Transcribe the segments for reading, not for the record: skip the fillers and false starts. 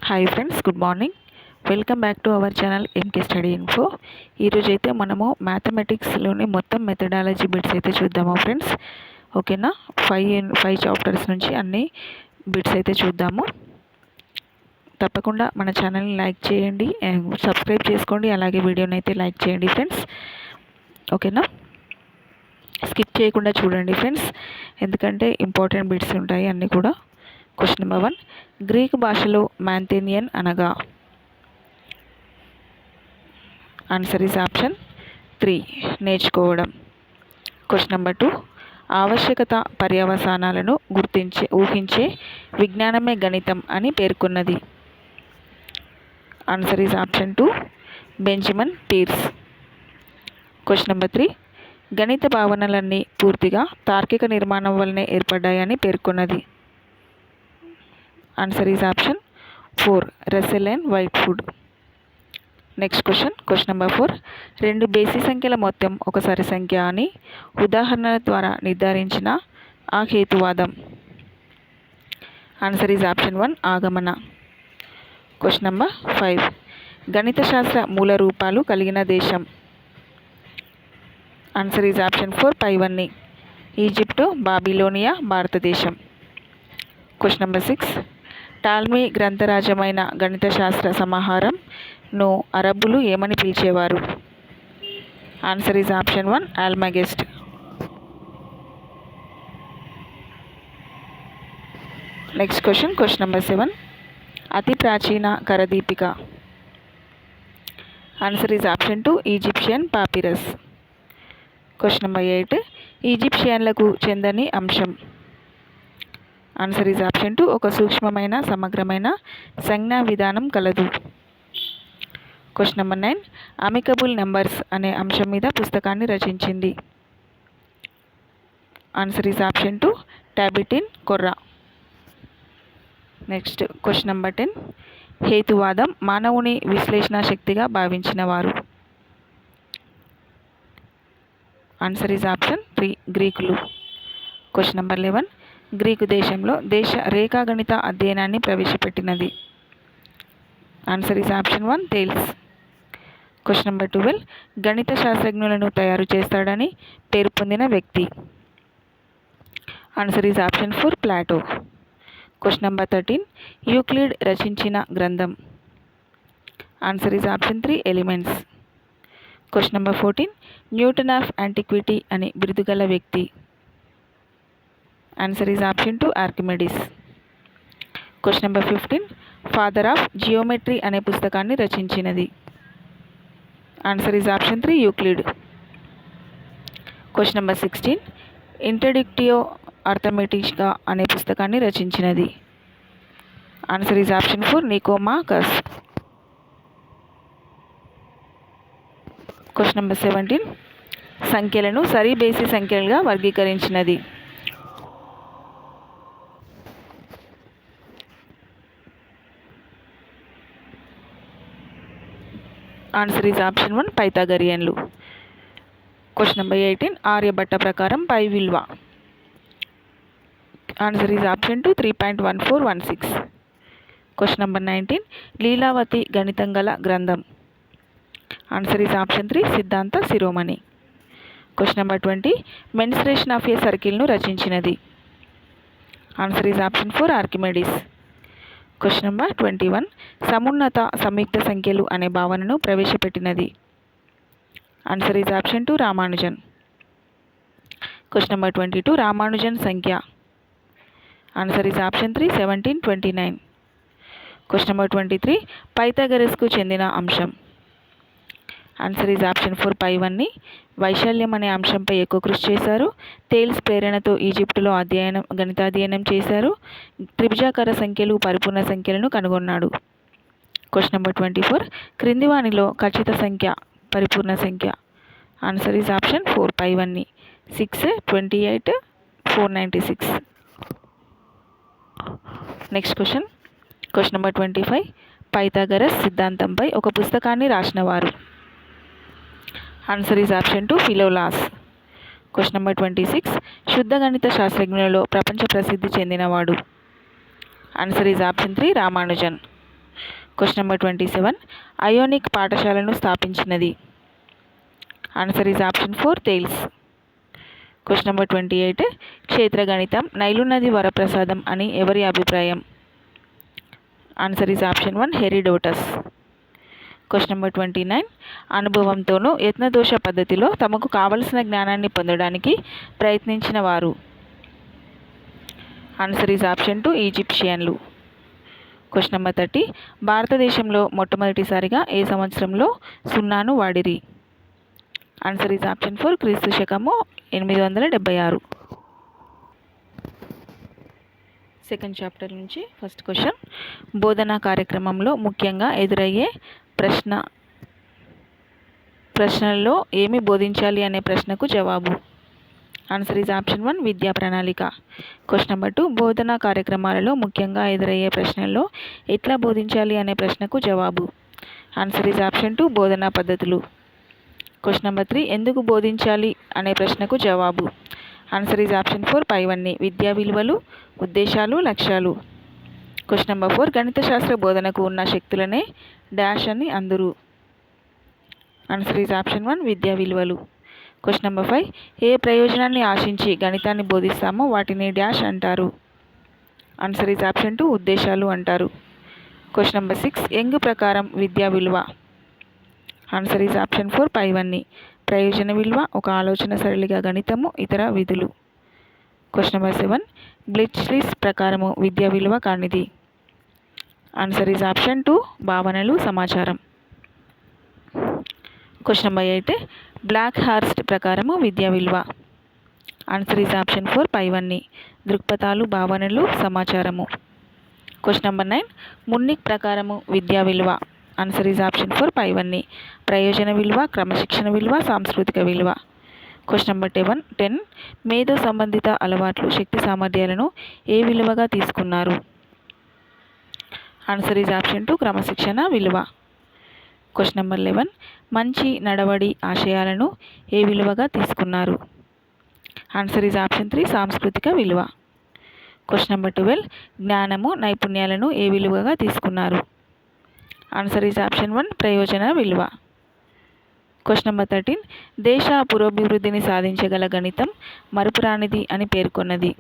Hi friends, good morning. Welcome back to our channel MK study info. ఈరోజు అయితే మనము మ్యాథమెటిక్స్లోని మొత్తం మెథడాలజీ బిట్స్ అయితే చూద్దాము ఫ్రెండ్స్. ఓకేనా, ఫైవ్ చాప్టర్స్ నుంచి అన్ని బిట్స్ అయితే చూద్దాము. తప్పకుండా మన ఛానల్ని లైక్ చేయండి, సబ్స్క్రైబ్ చేసుకోండి, అలాగే వీడియోని అయితే లైక్ చేయండి ఫ్రెండ్స్. ఓకేనా, స్కిప్ చేయకుండా చూడండి ఫ్రెండ్స్, ఎందుకంటే ఇంపార్టెంట్ బిట్స్ ఉంటాయి అన్నీ కూడా. క్వశ్చన్ నెంబర్ 1, గ్రీక్ భాషలో మ్యాంథేనియన్ అనగా? ఆన్సర్ ఈజ్ ఆప్షన్ 3, నేర్చుకోవడం. క్వశ్చన్ నెంబర్ 2, ఆవశ్యకత పర్యవసానాలను ఊహించే విజ్ఞానమే గణితం అని పేర్కొన్నది. Answer is option 2, Benjamin Peirce. Question number 3, గణిత భావనలన్నీ పూర్తిగా తార్కిక నిర్మాణం వల్లనే ఏర్పడ్డాయని పేర్కొన్నది. Answer is option 4, Russell and Whitewood. Next question number 4, 2 బేసి సంఖ్యల మొత్తం ఒక సరి సంఖ్య అని ఉదాహరణల ద్వారా నిర్ధారించిన ఆ హేతువాదం. ఆన్సర్ ఈజ్ ఆప్షన్ 1, ఆగమన. క్వశ్చన్ నెంబర్ 5, గణిత శాస్త్ర మూల రూపాలు కలిగిన దేశం. ఆన్సర్ ఈజ్ ఆప్షన్ 4, పైవన్నీ. ఈజిప్టు, బాబిలోనియా, భారతదేశం. క్వశ్చన్ నెంబర్ 6, టాల్మీ గ్రంథరాజమైన గణిత శాస్త్ర సమాహారంను అరబ్బులు ఏమని పిలిచేవారు? Answer is option 1, Almagest. Next question number 7, అతి ప్రాచీన కరదీపిక. Answer is option 2, Egyptian papyrus. Question number 8, ఈజిప్షియన్లకు చెందని అంశం. ఆన్సర్ ఈజ్ ఆప్షన్ 2, ఒక సూక్ష్మమైన సమగ్రమైన సంజ్ఞా విధానం కలదు. క్వశ్చన్ నెంబర్ 9, అమికబుల్ నెంబర్స్ అనే అంశం మీద పుస్తకాన్ని రచించింది. ఆన్సర్ ఈజ్ ఆప్షన్ 2, టాబిటిన్ కొర్రా. నెక్స్ట్ క్వశ్చన్ నెంబర్ 10, హేతువాదం మానవుని విశ్లేషణ శక్తిగా భావించిన వారు. ఆన్సర్ ఈజ్ ఆప్షన్ 3, గ్రీకులు. క్వశ్చన్ నెంబర్ 11, గ్రీకు దేశంలో రేఖాగణిత అధ్యయనాన్ని ప్రవేశపెట్టినది. Answer is option 1, Thales. Question number 12, గణిత శాస్త్రజ్ఞులను తయారు చేస్తాడని పేరు పొందిన వ్యక్తి. Answer is option 4, Plato. Question number 13, Euclid రచించిన గ్రంథం. Answer is option 3, Elements. Question number 14, Newton of antiquity అని బిరుదుగల వ్యక్తి. Answer is option 2, Archimedes. Question number 15, father of geometry అనే పుస్తకాన్ని రచించినది. Answer is option 3, Euclid. Question number 16, introductio arithmetica అనే పుస్తకాన్ని రచించినది. Answer is option 4, Nicomachus. Question number 17, సంఖ్యలను సరి బేసి సంఖ్యలుగా వర్గీకరించినది. ఆన్సర్ ఈజ్ ఆప్షన్ 1, పైథాగరియన్లు. క్వశ్చన్ నెంబర్ 18, ఆర్యభట్ట ప్రకారం పై విలువ. Answer is option 2, 3.1416. Question number 19, Lilavati గణితం గల గ్రంథం. Answer is option 3, Siddhanta Shiromani. Question number 20, mensuration of a సర్కిల్ను రచించినది. Answer is option 4, Archimedes. Question number 21, సమున్నత సంయుక్త సంఖ్యలు అనే భావనను ప్రవేశపెట్టినది. Answer is option 2, Ramanujan. Question number 22, Ramanujan సంఖ్య. Answer is option 3, 1729. Question number 23, పైథాగరస్కు చెందిన అంశం. ఆన్సర్ ఈజ్ ఆప్షన్ 4, పైవన్నీ. వైశాల్యం అనే అంశంపై ఎక్కువ కృషి చేశారు. థేల్స్ ప్రేరణతో ఈజిప్టులో గణితాధ్యయనం చేశారు. త్రిభుజాకార సంఖ్యలు, పరిపూర్ణ సంఖ్యలను కనుగొన్నాడు. క్వశ్చన్ నెంబర్ 24, క్రింది వానిలో ఖచ్చిత సంఖ్య పరిపూర్ణ సంఖ్య. ఆన్సర్ ఈజ్ ఆప్షన్ 4, పైవన్నీ. 6, 28, 496. నెక్స్ట్ క్వశ్చన్ నెంబర్ 25, పైథాగరస్ సిద్ధాంతంపై ఒక పుస్తకాన్ని రాసినవారు. Answer is option 2, Philolaus. Question number 26, శుద్ధ గణిత శాస్త్రజ్ఞులలో ప్రపంచ ప్రసిద్ధి చెందినవాడు. Answer is option 3, Ramanujan. Question number 27 Ionic పాఠశాలను స్థాపించినది. Answer is option 4 Thales. Question number 28 క్షేత్రగణితం నైలు నది వరప్రసాదం అని ఎవరి అభిప్రాయం? Answer is option 1 Herodotus. Question number 29 అనుభవంతోనూ యత్నదోష పద్ధతిలో తమకు కావలసిన జ్ఞానాన్ని పొందడానికి ప్రయత్నించిన వారు? ఆన్సర్ ఈజ్ ఆప్షన్ 2 ఈజిప్షియన్లు. క్వశ్చన్ నెంబర్ 30 భారతదేశంలో మొట్టమొదటిసారిగా ఏ సంవత్సరంలో సున్నాను వాడిరి? ఆన్సర్ ఈజ్ ఆప్షన్ 4 క్రీస్తు శకము 876. సెకండ్ చాప్టర్ నుంచి ఫస్ట్ క్వశ్చన్ బోధనా కార్యక్రమంలో ముఖ్యంగా ఎదురయ్యే ప్రశ్నల్లో ఏమి బోధించాలి అనే ప్రశ్నకు జవాబు? ఆన్సర్ ఈజ్ ఆప్షన్ 1 విద్యా ప్రణాళిక. క్వశ్చన్ నెంబర్ 2 బోధనా కార్యక్రమాలలో ముఖ్యంగా ఎదురయ్యే ప్రశ్నల్లో ఎట్లా బోధించాలి అనే ప్రశ్నకు జవాబు? ఆన్సర్ ఈజ్ ఆప్షన్ 2 బోధనా పద్ధతులు. క్వశ్చన్ నెంబర్ 3 ఎందుకు బోధించాలి అనే ప్రశ్నకు జవాబు? ఆన్సర్ ఈజ్ ఆప్షన్ 4 పైవన్నీ విద్యా విలువలు, ఉద్దేశాలు, లక్ష్యాలు. క్వశ్చన్ నెంబర్ 4 గణిత శాస్త్ర బోధనకు ఉన్న శక్తులనే డాష్ అని అందరు? ఆన్సర్ ఈజ్ ఆప్షన్ 1 విద్యా విలువలు. క్వశ్చన్ నెంబర్ 5 ఏ ప్రయోజనాన్ని ఆశించి గణితాన్ని బోధిస్తామో వాటిని డాష్ అంటారు? ఆన్సర్ ఈజ్ ఆప్షన్ 2 ఉద్దేశాలు అంటారు. క్వశ్చన్ నెంబర్ 6 యంగ్ ప్రకారం విద్యా విలువ? ఆన్సర్ ఈజ్ ఆప్షన్ 4 పైవన్నీ ప్రయోజన విలువ, ఒక ఆలోచన సరళిగా గణితము, ఇతర విధులు. క్వశ్చన్ నెంబర్ 7 బ్లిట్జ్లీస్ ప్రకారము విద్యా విలువ కానిది? ఆన్సర్ ఈజ్ ఆప్షన్ 2 భావనలు, సమాచారం. క్వశ్చన్ నెంబర్ 8 బ్లాక్ హార్స్ట్ ప్రకారము విద్యా విలువ? ఆన్సర్ ఈజ్ ఆప్షన్ 4 పైవన్నీ దృక్పథాలు, భావనలు, సమాచారము. క్వశ్చన్ నెంబర్ 9 మున్నిక్ ప్రకారము విద్యా విలువ? ఆన్సర్ ఈజ్ ఆప్షన్ 4 పైవన్నీ ప్రయోజన విలువ, క్రమశిక్షణ విలువ, సాంస్కృతిక విలువ. క్వశ్చన్ నెంబర్ 10 మేధో సంబంధిత అలవాట్లు, శక్తి సామర్థ్యాలను ఏ విలువగా తీసుకున్నారు? ఆన్సర్ ఈజ్ ఆప్షన్ 2 క్రమశిక్షణ విలువ. క్వశ్చన్ నెంబర్ 11 మంచి నడవడి ఆశయాలను ఏ విలువగా తీసుకున్నారు? ఆన్సర్ ఈజ్ ఆప్షన్ 3 సాంస్కృతిక విలువ. క్వశ్చన్ నెంబర్ 12 జ్ఞానము, నైపుణ్యాలను ఏ విలువగా తీసుకున్నారు? ఆన్సర్ ఈజ్ ఆప్షన్ 1 ప్రయోజన విలువ. క్వశ్చన్ నెంబర్ 13 దేశ పురోభివృద్ధిని సాధించగల గణితం మరుపురానిది అని పేర్కొన్నది?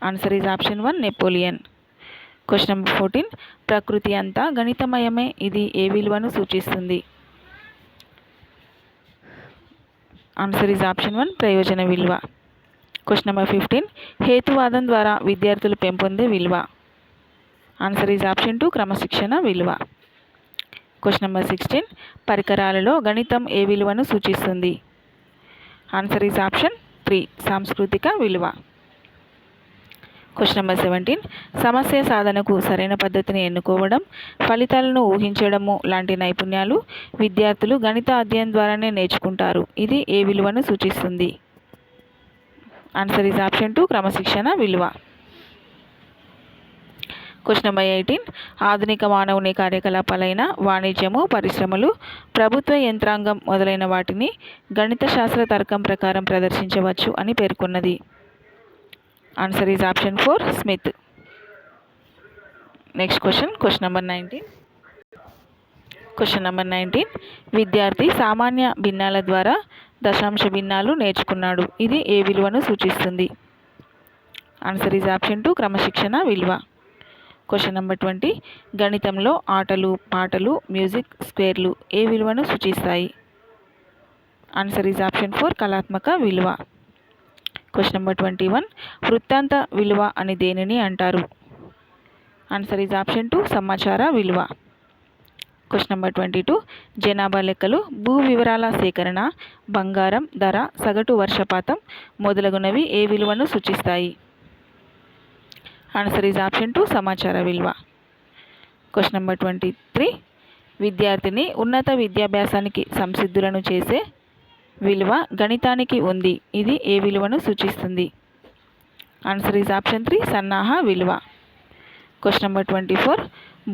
Answer is option 1 Napoleon. Question number 14 ప్రకృతి అంతా గణితమయమే, ఇది ఏ విలువను సూచిస్తుంది? ఆన్సర్ ఈజ్ ఆప్షన్ 1 ప్రయోజన విలువ. క్వశ్చన్ నెంబర్ 15 హేతువాదం ద్వారా విద్యార్థులు పెంపొందే విలువ? ఆన్సర్ ఈజ్ ఆప్షన్ 2 క్రమశిక్షణ విలువ. క్వశ్చన్ నెంబర్ 16 పరికరాలలో గణితం ఏ విలువను సూచిస్తుంది? ఆన్సర్ ఈజ్ ఆప్షన్ 3 సాంస్కృతిక విలువ. క్వశ్చన్ నెంబర్ 17 సమస్య సాధనకు సరైన పద్ధతిని ఎన్నుకోవడం, ఫలితాలను ఊహించడము లాంటి నైపుణ్యాలు విద్యార్థులు గణిత అధ్యయనం ద్వారానే నేర్చుకుంటారు. ఇది ఏ విలువను సూచిస్తుంది? ఆన్సర్ ఈజ్ ఆప్షన్ 2 క్రమశిక్షణ విలువ. క్వశ్చన్ నెంబర్ 18 ఆధునిక మానవుని కార్యకలాపాలైన వాణిజ్యము, పరిశ్రమలు, ప్రభుత్వ యంత్రాంగం మొదలైన వాటిని గణిత శాస్త్ర తర్కం ప్రకారం ప్రదర్శించవచ్చు అని పేర్కొన్నది? Answer is option 4 Smith. Next question number 19. Question number 19 విద్యార్థి సామాన్య భిన్నాల ద్వారా దశాంశ భిన్నాలు నేర్చుకున్నాడు. ఇది ఏ విలువను సూచిస్తుంది? ఆన్సర్ ఈజ్ ఆప్షన్ 2 క్రమశిక్షణ విలువ. క్వశ్చన్ నెంబర్ 20 గణితంలో ఆటలు, పాటలు, మ్యూజిక్, స్క్వేర్లు ఏ విలువను సూచిస్తాయి? ఆన్సర్ ఈజ్ ఆప్షన్ 4 కళాత్మక విలువ. క్వశ్చన్ నెంబర్ 21 వృత్తాంత విలువ అని దేనిని అంటారు? ఆన్సర్ ఈజ్ ఆప్షన్ 2 సమాచార విలువ. క్వశ్చన్ నెంబర్ 22 జనాభా లెక్కలు, భూ వివరాల సేకరణ, బంగారం ధర, సగటు వర్షపాతం మొదలగునవి ఏ విలువను సూచిస్తాయి? ఆన్సర్ ఈజ్ ఆప్షన్ 2 సమాచార విలువ. క్వశ్చన్ నెంబర్ 23 విద్యార్థిని ఉన్నత విద్యాభ్యాసానికి సంసిద్ధులను చేసే విలువ గణితానికి ఉంది. ఇది ఏ విలువను సూచిస్తుంది? ఆన్సర్ ఈజ్ ఆప్షన్ 3 సన్నాహ విలువ. క్వశ్చన్ నెంబర్ 24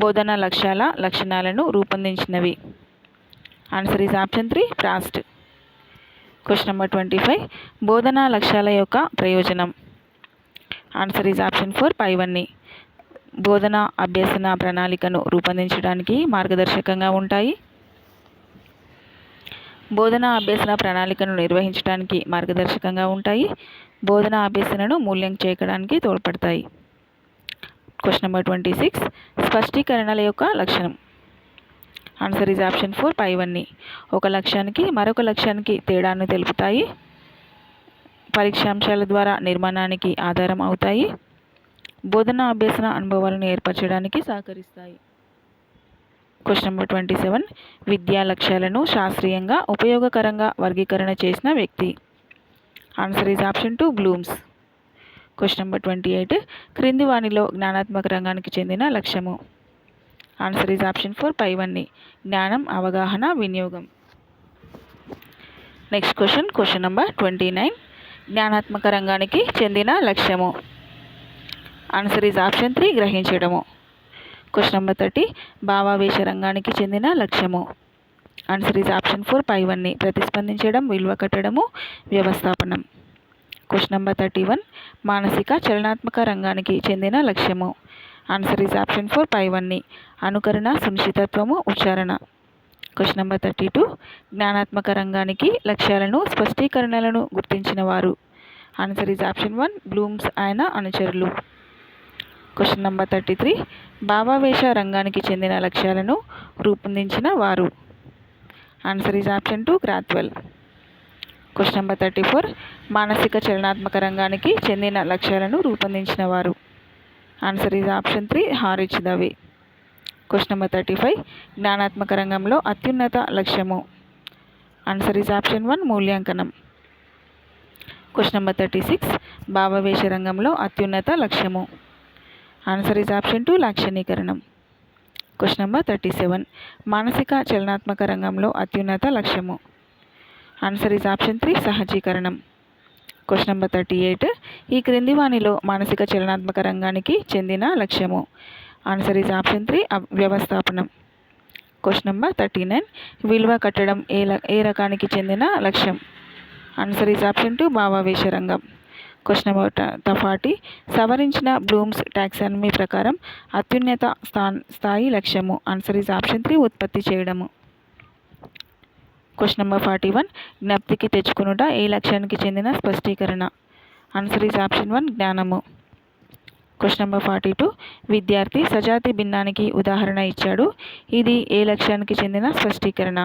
బోధనా లక్ష్యాల లక్షణాలను రూపొందించినవి? ఆన్సర్ ఈజ్ ఆప్షన్ 3 ప్రాస్ట్. క్వశ్చన్ నెంబర్ 25 బోధనా లక్ష్యాల యొక్క ప్రయోజనం? ఆన్సర్ ఈజ్ ఆప్షన్ 4 పైవన్నీ బోధన అభ్యసన ప్రణాళికను రూపొందించడానికి మార్గదర్శకంగా ఉంటాయి. బోధన అభ్యసన ప్రణాళికను నిర్వహించడానికి మార్గదర్శకంగా ఉంటాయి. బోధన అభ్యసనను మూల్యం చేయడానికి తోడ్పడతాయి. Question number 26. స్పష్టీకరణల యొక్క లక్షణం. ఆన్సర్ ఈజ్ ఆప్షన్ 4 పైవన్నీ. ఒక లక్ష్యానికి మరొక లక్ష్యానికి తేడాను తెలుపుతాయి. పరీక్షాంశాల ద్వారా నిర్మాణానికి ఆధారం అవుతాయి. బోధన అభ్యసన అనుభవాలను ఏర్పరచడానికి సహకరిస్తాయి. Question number 27. విద్యా లక్ష్యాలను శాస్త్రీయంగా ఉపయోగకరంగా వర్గీకరణ చేసిన వ్యక్తి. Answer is option 2 Bloom's. Question number 28. క్రింది వానిలో జ్ఞానాత్మక రంగానికి చెందిన లక్ష్యము. ఆన్సర్ ఈజ్ ఆప్షన్ 4 పైవన్నీ. జ్ఞానం, అవగాహన, వినియోగం. Next question number 29. జ్ఞానాత్మక రంగానికి చెందిన లక్ష్యము. ఆన్సర్ ఈజ్ ఆప్షన్ 3 గ్రహించడము. Question number 30. భావావేశ రంగానికి చెందిన లక్ష్యము. ఆన్సర్ ఈజ్ ఆప్షన్ 4 పైవన్నీ. ప్రతిస్పందించడం, విలువ కట్టడము, వ్యవస్థాపనం. Question number 31. మానసిక చలనాత్మక రంగానికి చెందిన లక్ష్యము. ఆన్సర్ ఈజ్ ఆప్షన్ 4 పైవన్నీ. అనుకరణ, సునిశ్చితత్వము, ఉచ్చారణ. Question number 32. జ్ఞానాత్మక రంగానికి లక్ష్యాలను, స్పష్టీకరణలను గుర్తించిన వారు. ఆన్సర్ ఈజ్ ఆప్షన్ 1 బ్లూమ్స్ ఆయన అనుచరులు. Question number 33. భావావేశ రంగానికి చెందిన లక్ష్యాలను రూపొందించిన వారు. Answer is option 2 Krathwohl. Question number 34. మానసిక చలనాత్మక రంగానికి చెందిన లక్ష్యాలను రూపొందించిన వారు. ఆన్సర్ ఈజ్ ఆప్షన్ 3 హారిచ్ దవే. Question number 35. జ్ఞానాత్మక రంగంలో అత్యున్నత లక్ష్యము. ఆన్సర్ ఈజ్ ఆప్షన్ 1 మూల్యాంకనం. Question number 36. భావావేశ రంగంలో అత్యున్నత లక్ష్యము. ఆన్సర్ ఈజ్ ఆప్షన్ 2 లాక్షణీకరణం. Question number 37. మానసిక చలనాత్మక రంగంలో అత్యున్నత లక్ష్యము. ఆన్సర్ ఈజ్ ఆప్షన్ 3 సహజీకరణం. Question number 38. ఈ క్రింది వానిలో మానసిక చలనాత్మక రంగానికి చెందిన లక్ష్యము. ఆన్సర్ ఈజ్ ఆప్షన్ 3 వ్యవస్థాపనం. Question number 39. విలువ కట్టడం ఏ రకానికి చెందిన లక్ష్యం. ఆన్సర్ ఈజ్ ఆప్షన్ 2 భావావేశ రంగం. Question number 40. సవరించిన బ్లూమ్స్ టాక్సానమీ ప్రకారం అత్యున్నత స్థాయి లక్ష్యము. ఆన్సర్ ఈజ్ ఆప్షన్ 3 ఉత్పత్తి చేయడము. Question number 41. జ్ఞప్తికి తెచ్చుకునుట ఏ లక్ష్యానికి చెందిన స్పష్టీకరణ. ఆన్సర్ ఈజ్ ఆప్షన్ 1 జ్ఞానము. Question number 42. విద్యార్థి సజాతి భిన్నానికి ఉదాహరణ ఇచ్చాడు. ఇది ఏ లక్ష్యానికి చెందిన స్పష్టీకరణ.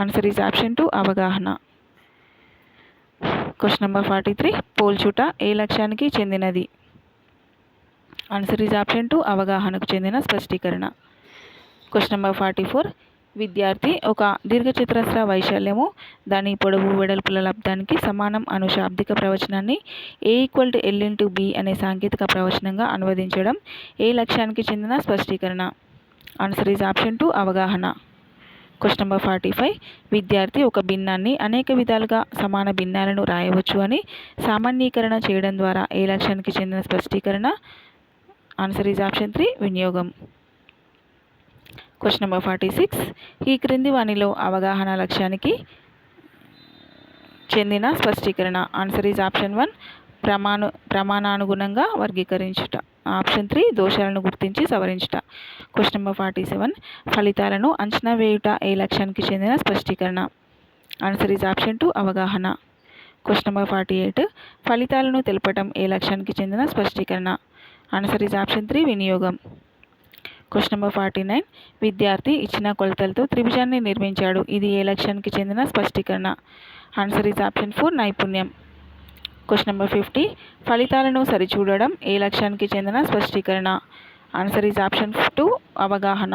ఆన్సర్ ఈజ్ ఆప్షన్ 2 అవగాహన. Question number 43. పోల్చుట ఏ లక్ష్యానికి చెందినది. ఆన్సర్ ఈజ్ ఆప్షన్ 2 అవగాహనకు చెందిన స్పష్టీకరణ. Question number 44. విద్యార్థి ఒక దీర్ఘచతురస్ర వైశాల్యము దాని పొడవు వెడల్పుల లబ్ధానికి సమానం అను శాబ్దిక ప్రవచనాన్ని A=L × B అనే సాంకేతిక ప్రవచనంగా అనువదించడం ఏ లక్ష్యానికి చెందిన స్పష్టీకరణ. ఆన్సర్ ఈజ్ ఆప్షన్ 2 అవగాహన. Question number 45. విద్యార్థి ఒక భిన్నాన్ని అనేక విధాలుగా సమాన భిన్నాలను రాయవచ్చు అని సామాన్యీకరణ చేయడం ద్వారా ఏ లక్ష్యానికి చెందిన స్పష్టీకరణ. ఆన్సర్ ఈజ్ ఆప్షన్ 3 వినియోగం. Question number 46. ఈ క్రింది వానిలో అవగాహన లక్ష్యానికి చెందిన స్పష్టీకరణ. ఆన్సర్ ఈజ్ ఆప్షన్ 1 ప్రమాణానుగుణంగా వర్గీకరించుట. ఆప్షన్ 3 దోషాలను గుర్తించి సవరించుట. Question number 47. ఫలితాలను అంచనా వేయుట ఏ లక్ష్యానికి చెందిన స్పష్టీకరణ. ఆన్సర్ ఈజ్ ఆప్షన్ 2 అవగాహన. Question number 48. ఫలితాలను తెలపటం ఏ లక్ష్యానికి చెందిన స్పష్టీకరణ. ఆన్సర్ ఈజ్ ఆప్షన్ 3 వినియోగం. Question number 49. విద్యార్థి ఇచ్చిన కొలతలతో త్రిభుజాన్ని నిర్మించాడు. ఇది ఏ లక్ష్యానికి చెందిన స్పష్టీకరణ. ఆన్సర్ ఈజ్ ఆప్షన్ 4 నైపుణ్యం. Question number 50. ఫలితాలను సరిచూడడం ఏ లక్ష్యానికి చెందిన స్పష్టీకరణ. ఆన్సర్ ఈజ్ ఆప్షన్ 2 అవగాహన.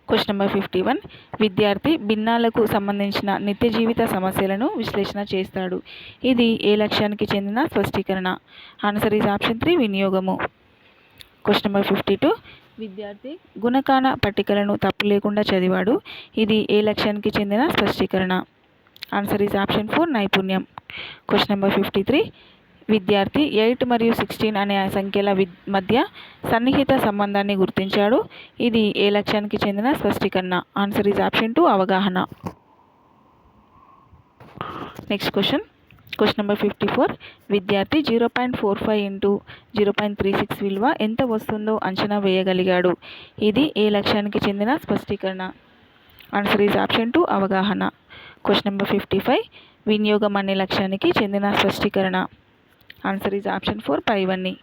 Question number 51. విద్యార్థి భిన్నాలకు సంబంధించిన నిత్య జీవిత సమస్యలను విశ్లేషణ చేస్తాడు. ఇది ఏ లక్ష్యానికి చెందిన స్పష్టీకరణ. ఆన్సర్ ఈజ్ ఆప్షన్ 3 వినియోగము. Question number 52. విద్యార్థి గుణకాన పట్టికలను తప్పు లేకుండా చదివాడు. ఇది ఏ లక్ష్యానికి చెందిన స్పష్టీకరణ. ఆన్సర్ ఈజ్ ఆప్షన్ 4 నైపుణ్యం. Question number 53. విద్యార్థి 8 మరియు 16 అనే సంఖ్యల మధ్య సన్నిహిత సంబంధాన్ని గుర్తించాడు. ఇది ఏ లక్ష్యానికి చెందిన స్పష్టీకరణ. ఆన్సర్ ఈజ్ ఆప్షన్ 2 అవగాహన. Next question. Question number 54. విద్యార్థి 0.45 ఇంటూ 0.36 విలువ ఎంత వస్తుందో అంచనా వేయగలిగాడు. ఇది ఏ లక్ష్యానికి చెందిన స్పష్టీకరణ? ఆన్సర్ ఈజ్ ఆప్షన్ 2 అవగాహన. Question number 55. వినియోగం అనే లక్ష్యానికి చెందిన స్పష్టీకరణ? ఆన్సర్ ఈజ్ ఆప్షన్ 4 పైవన్నీ.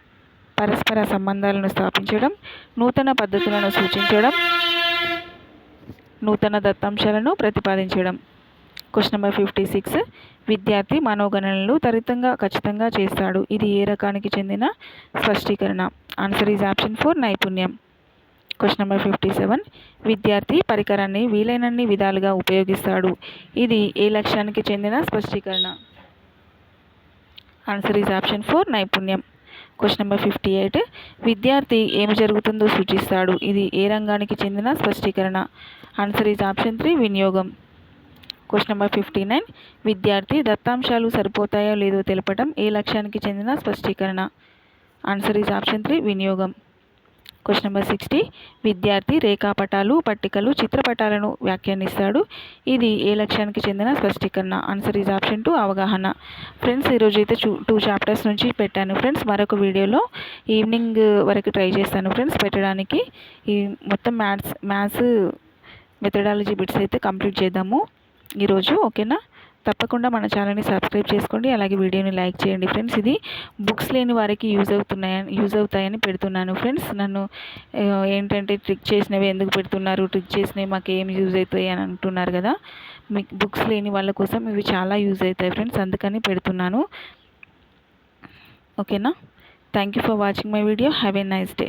పరస్పర సంబంధాలను స్థాపించడం, నూతన పద్ధతులను సూచించడం, నూతన దత్తాంశాలను ప్రతిపాదించడం. Question number 56. విద్యార్థి మనోగణనలు త్వరితంగా ఖచ్చితంగా చేస్తాడు. ఇది ఏ రకానికి చెందిన స్పష్టీకరణ? ఆన్సర్ ఈజ్ ఆప్షన్ 4 నైపుణ్యం. Question number 57. విద్యార్థి పరికరాన్ని వీలైనన్ని విధాలుగా ఉపయోగిస్తాడు. ఇది ఏ లక్ష్యానికి చెందిన స్పష్టీకరణ? ఆన్సర్ ఈజ్ ఆప్షన్ 4 నైపుణ్యం. Question number 58. విద్యార్థి ఏమి జరుగుతుందో సూచిస్తాడు. ఇది ఏ రంగానికి చెందిన స్పష్టీకరణ? ఆన్సర్ ఈజ్ ఆప్షన్ 3 వినియోగం. Question number 59. విద్యార్థి దత్తాంశాలు సరిపోతాయో లేదో తెలపడం ఏ లక్ష్యానికి చెందిన స్పష్టీకరణ? ఆన్సర్ ఈజ్ ఆప్షన్ 3 వినియోగం. Question number 60. విద్యార్థి రేఖాపటాలు, పట్టికలు, చిత్రపటాలను వ్యాఖ్యానిస్తాడు. ఇది ఏ లక్ష్యానికి చెందిన స్పష్టీకరణ? ఆన్సర్ ఈజ్ ఆప్షన్ 2 అవగాహన. ఫ్రెండ్స్, ఈరోజు అయితే 2 చాప్టర్స్ నుంచి పెట్టాను ఫ్రెండ్స్. మరొక వీడియోలో ఈవినింగ్ వరకు ట్రై చేస్తాను ఫ్రెండ్స్ పెట్టడానికి. ఈ మొత్తం మ్యాథ్స్ మెథడాలజీ బిట్స్ అయితే కంప్లీట్ చేద్దాము ఈరోజు. ఓకేనా? తప్పకుండా మన ఛానల్ని సబ్స్క్రైబ్ చేసుకోండి, అలాగే వీడియోని లైక్ చేయండి ఫ్రెండ్స్. ఇది బుక్స్ లేని వారికి యూజ్ అవుతాయని పెడుతున్నాను ఫ్రెండ్స్. నన్ను ఏంటంటే ట్రిక్ చేసినవి ఎందుకు పెడుతున్నారు, ట్రిక్ చేసినవి మాకు ఏం యూజ్ అవుతాయి అని అంటున్నారు కదా. మీకు బుక్స్ లేని వాళ్ళ కోసం ఇవి చాలా యూజ్ అవుతాయి ఫ్రెండ్స్, అందుకని పెడుతున్నాను. ఓకేనా? Thank you for watching my video. Have a nice day.